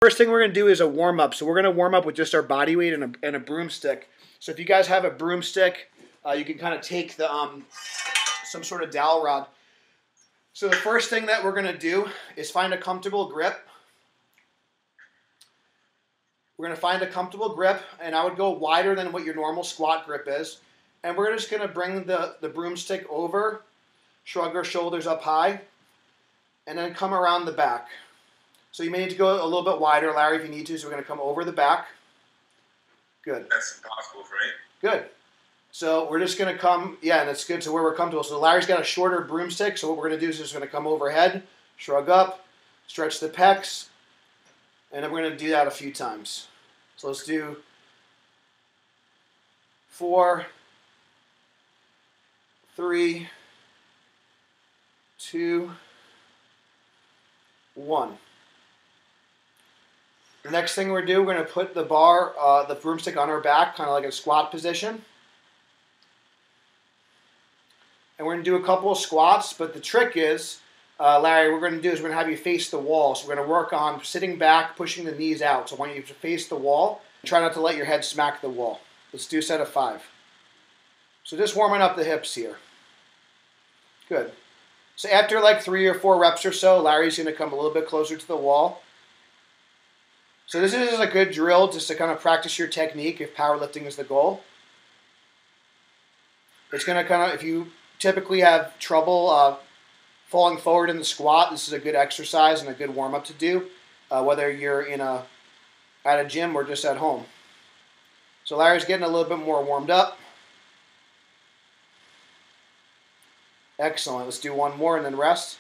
First thing we're going to do is a warm-up. So we're going to warm up with just our body weight and a broomstick. So if you guys have a broomstick, you can kind of take the some sort of dowel rod. So the first thing that we're going to do is find a comfortable grip. We're going to find a comfortable grip, and I would go wider than what your normal squat grip is. And we're just going to bring the broomstick over, shrug our shoulders up high, and then come around the back. So you may need to go a little bit wider, Larry, if you need to. So we're going to come over the back. Good. That's impossible, right? Good. So we're just going to come, yeah, and it's good to where we're comfortable. So Larry's got a shorter broomstick, so what we're going to do is just going to come overhead, shrug up, stretch the pecs, and then we're going to do that a few times. So let's do 4, 3, 2, 1. The next thing we're going to do, we're going to put the bar, the broomstick on our back, kind of like a squat position. And we're going to do a couple of squats, but the trick is, Larry, what we're going to do is we're going to have you face the wall. So we're going to work on sitting back, pushing the knees out. So I want you to face the wall. Try not to let your head smack the wall. Let's do a set of 5. So just warming up the hips here. Good. So after like 3 or 4 reps or so, Larry's going to come a little bit closer to the wall. So this is a good drill just to kind of practice your technique if powerlifting is the goal. It's going to kind of, if you typically have trouble falling forward in the squat, this is a good exercise and a good warm-up to do, whether you're at a gym or just at home. So Larry's getting a little bit more warmed up. Excellent. Let's do one more and then rest.